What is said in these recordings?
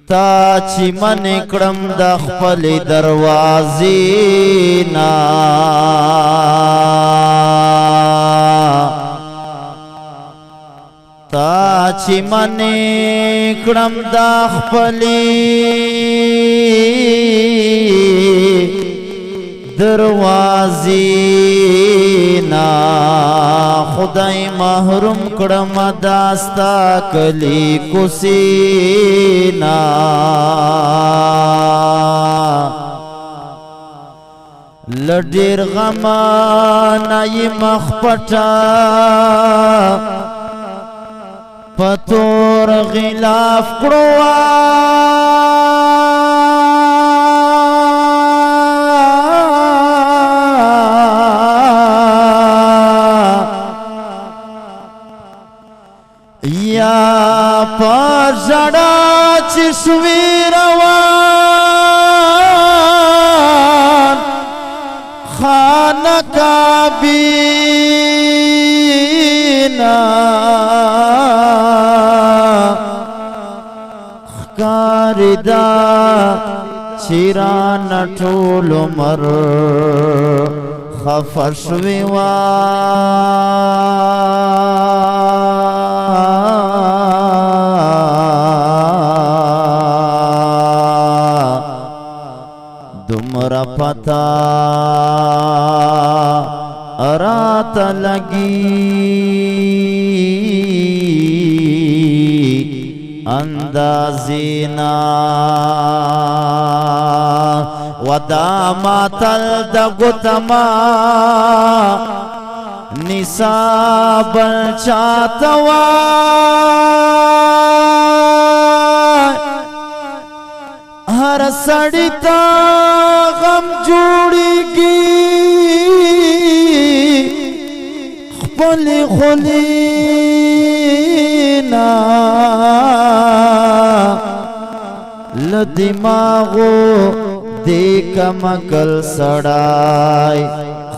تا چې من کړم د خپل دروازې نا تا چې من کړم د خپل دروازې نا خدای محروم کړم داستا کلی کوسینا لډیر غما نای مخ پټا پتور غلاف کړو یا پر زړه چې شوي روان خانه کابینا ښکارېده چې رانه ټول عمر خفه شوي وه دومره پتا راته لګي اندازې نه ودا ماتل د ګوتما نصاب چاته وای هر سړی ته غم جوړیږي خپل خلینا ل دماغو دې کمکل سړای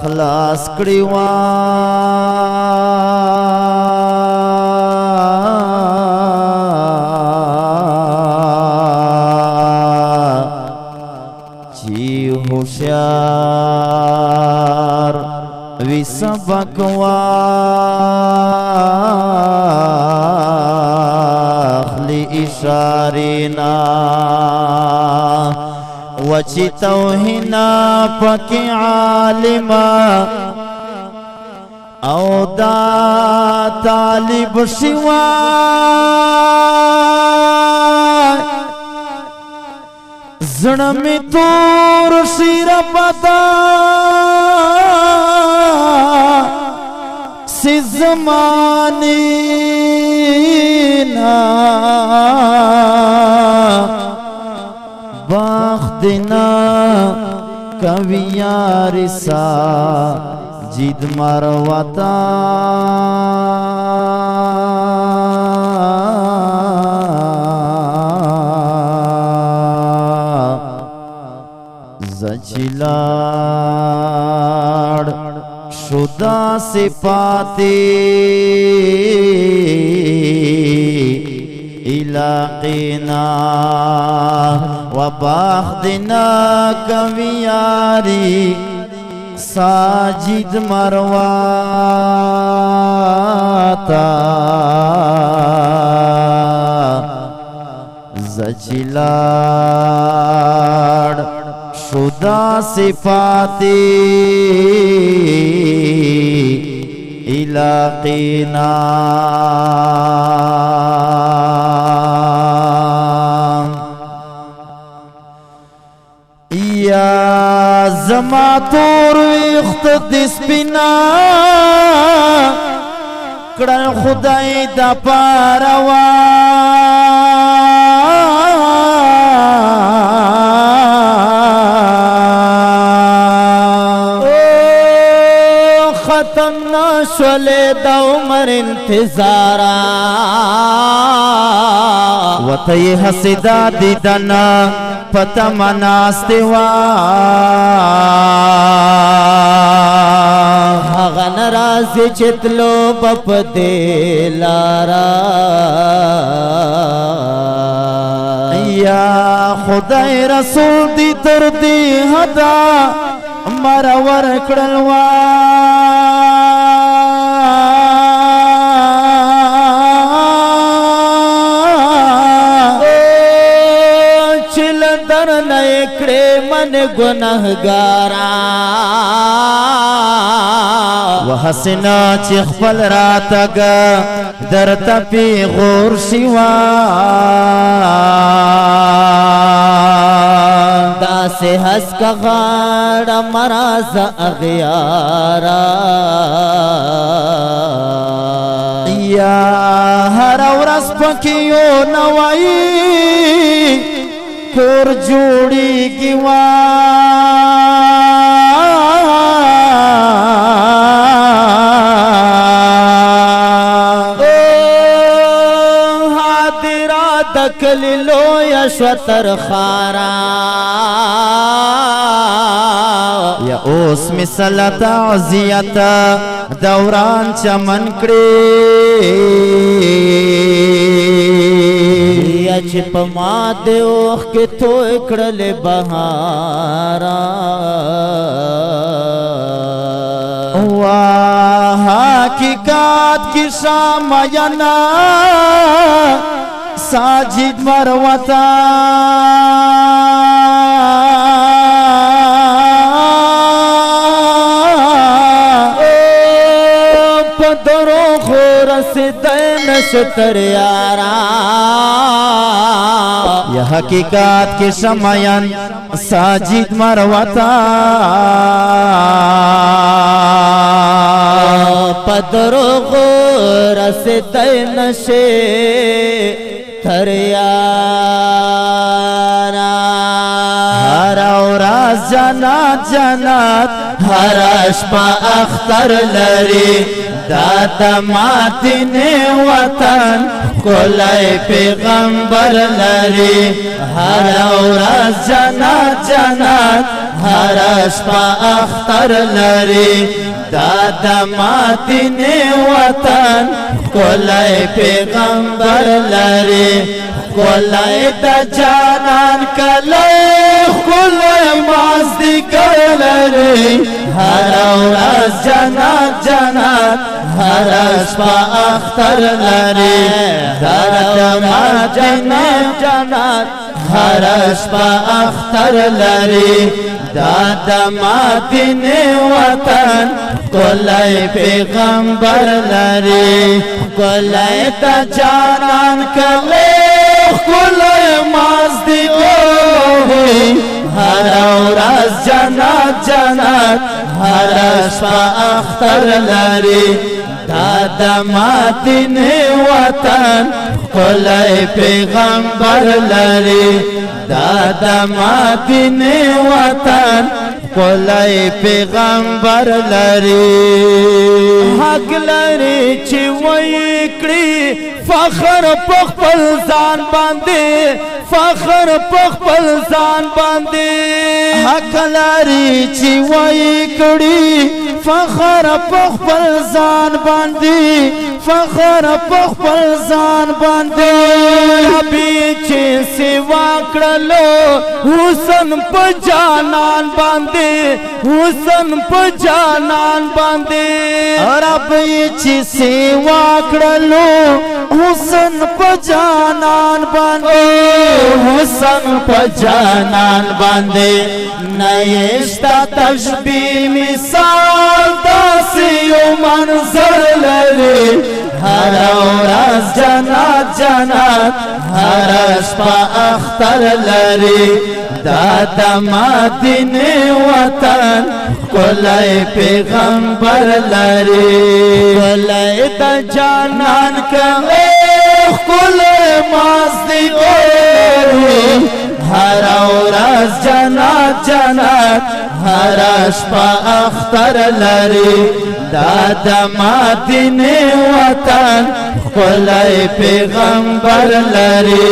خلاص کړی وا ہوشیار وی سبق واخلی اشارینا وچی توہینا پکی عالما او دا طالب شوا زړه می تور شیر پتا سی زمانی نا باختنا کویار سا جید مروتا زچلاڑ شدا سے پاتے علاقینا و باخدنا کویاری ساجد مرواتا زچلاڑ شدا صفاتی علاقینا یا زما تور ویخت دسپینا کړه خدای دا پاروا ختم نشوله د عمر انتظارا وته حسدا دیدنا پتا مناسته وا هغه ناراض چتلو بپ دلارا یا خدای رسول دی تر دی حدا مرور کړل وا چل در نه کړه من ګناهګارا وحسنا چې خپل راتګ درته پیغور شوا داسې حس کا غاړه مراز اغیارا یا هر ورځ پکې یو نوای کور جوړیږي وا کلی لویا شوتر خارا یا اوس مثل تعزیت دوران چمن کړي یا چې په ما د اوخ کې توې کړلې بهارا واه حقیقت کی شاماینا ساجد مروتا پدرو خور سدین شتر یارا یہ حقیقات کے شمعین ساجد مروتا پدرو خور سدین تر یارا هر ورځ جنات جنات هر شپه اختر لري دا د مدینه وطن کولای پیغمبر لري هر ورځ جنات جنات هر شپه اختر لري دا د مدینه وطن کولای پیغمبر لري کولای د جانان کله کولای مازدیګر لري هر ورځ جنات جنات هر شپه اختر لري دا د مدینه جنات هر شپه اختر لري دا د مدینه وطن کولای پیغمبر لري کولای د جانان کله کولای مازدیګر هر ورځ جنات جنات هر شپه اختر لري دا د مدینه وطن کولای پیغمبر لري دا د مدینه وطن کولای پیغمبر لري حق لري چې وای کړی فخر په خپل ځان باندې فخر په خپل ځان باندې حق لري چې وای کړی فخر په خپل ځان باندې فخر په خپل ځان باندې ابي چې سیوا کړلو حسن په جانان باندې حسن په جانان باندې رب چې سیوا کړلو حسن په جانان باندې حسن په جانان باندې نيشتا تشبيه مثال داسې یو منظر لري هر ورځ جنات جنات هر شپه اختر لري دا د مدینه وطن کولای پیغمبر لري کولای د جانان کله کولای مازدیګر هر ورځ جنات جنات هر شپه اختر لري دا د مدینه وطن کولای پیغمبر لري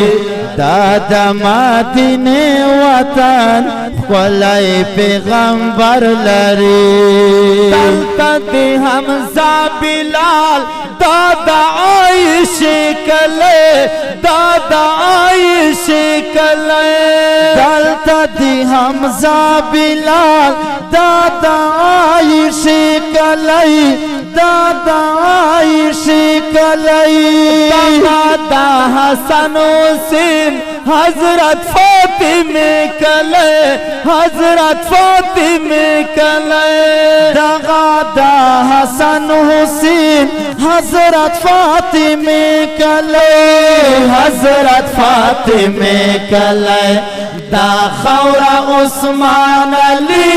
دا مدینه وطن ولای پیغمبر لري دلته دی حمزه بلال دا عائشه کله دا عائشه کله دلته دی حمزه بلال دا عائشه کله دا عائشه کله دا حسن حسین حضرت فاطمه کله حضرت فاطمه کله دا حسن حسین حضرت فاطمه کله حضرت فاطمه کله دا خورا عثمان علی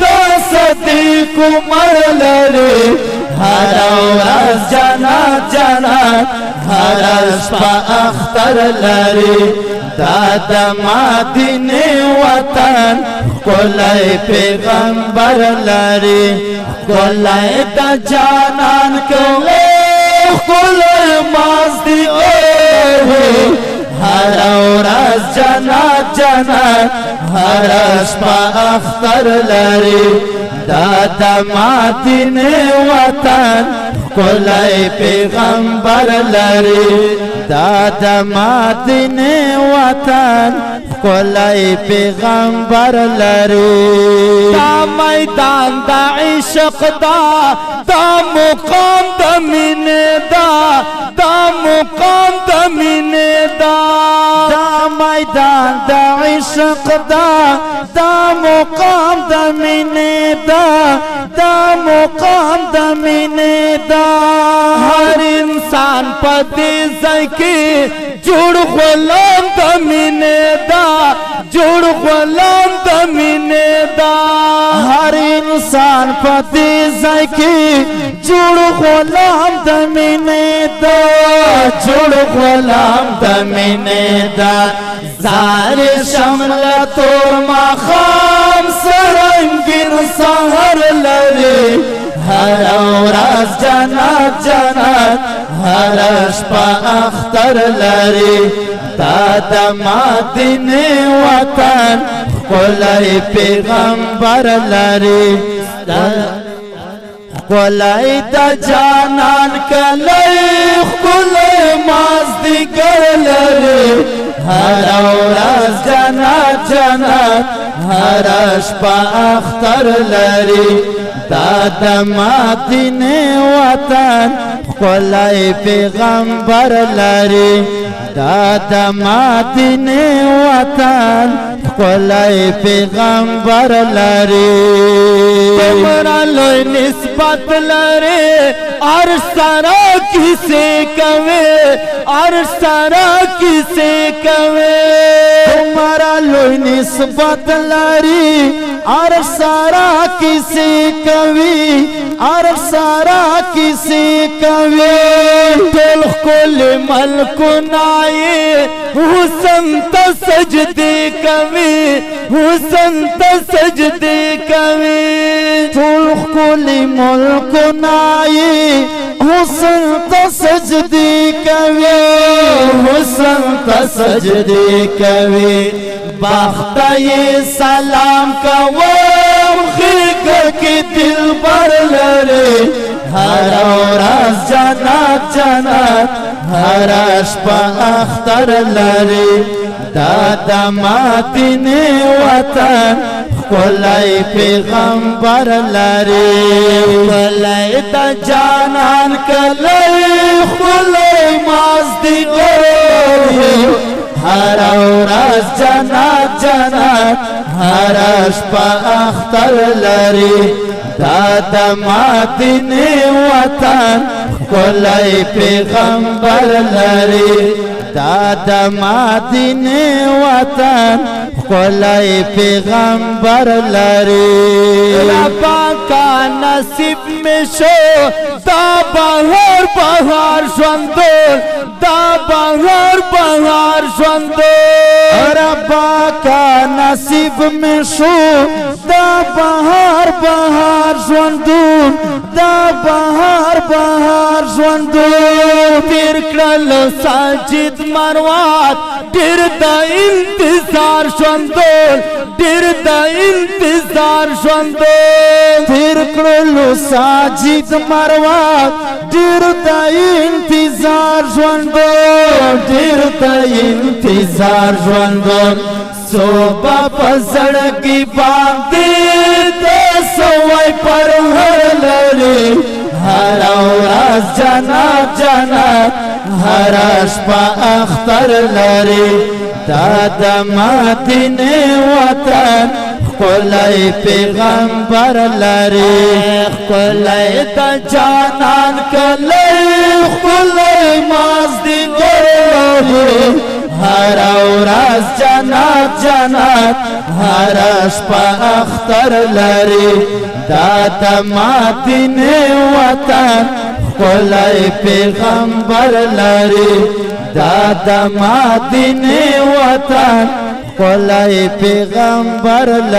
دا صدیق عمر لري هر ورځ جنت جنت هر شپه اختر لري دا مدینه وطن کولای پیغمبر لري کولای د جانان کولای کولای مازدی هر ورځ جنت جنت هر شپه اختر لري دا مدینه وطن کولای پیغمبر لري دا مدینه وطن کولای پیغمبر لري دا میدان دا عشق دا مقام دا مینه دا مقام دا مینه دا میدان دا عشق دا مقام دا مینه دا مقام دا مینه دا هر انسان په دې ځای کې جوړ غلام د مینې دا جوړ غلام د مینې دا هر انسان په دې ځای کې جوړ غلام د مینې دا جوړ غلام د مینې دا زار شمل تور مخام سرنګین سحر لري هر ورځ جنت جنت هر شپه اختر لري دا مدینه وطن کولای پیغمبر لري کولای د جانان کلی کولای مازدیګر لري هر ورځ جنت جنت هر شپه اختر لري دا مدینه وطن کولای پیغمبر لري دا مدینه وطن کولای پیغمبر لري تمہارا لوی نسبت لري عرش سرا کسے کوي عرش سرا کسے کوي تمہارا لوی نسبت لري عرش سرا کسے کوي عرش سرا کسے کوي ټول کل ملک نائے حسن ته سجدے کوي حسن ته سجدے کوي ټول کل ملک نائے حسن ته سجدے کوي حسن ته سجدے کوي باختای سلام کوم خیګر کې دل بر لري هر ورځ جنت جنت هر شپه اختر لري دا مدینه وطن کولای پیغمبر لري کولای د جانان کولای کولای مازدیګر هر ورځ جنت جنت هر شپه اختر لري دا مدینه وطن کولای پیغمبر لري دا مدینه وطن کولای پیغمبر لري ربا کا نصیب میں شو دا بہار بہار ژوندون دا بہار بہار ژوندون ربا کا نصیب میں شو دا بہار بہار ژوندون دا بہار بہار ژوندون تیر کړل ساجد مروات ډېر د انتظار ژوندون ډېر د انتظار ژوندون تیر کړلو ساجد مروان ډېر د انتظار ژوندون ډېر د انتظار ژوندون صوبه په زړګي باندې د سوای پر هر لري هر ورځ جنت جنت هر شپه اختر لري دا د مدینه وطن ښکلی پیغمبر لري ښکلی د جانان کلی ښکلی مازدیګر لري هر ورځ جنت جنت هر شپه اختر لري دا د مدینه وطن ښکلی پیغمبر لري دا د مدینه وطن ښکلی پیغمبر لري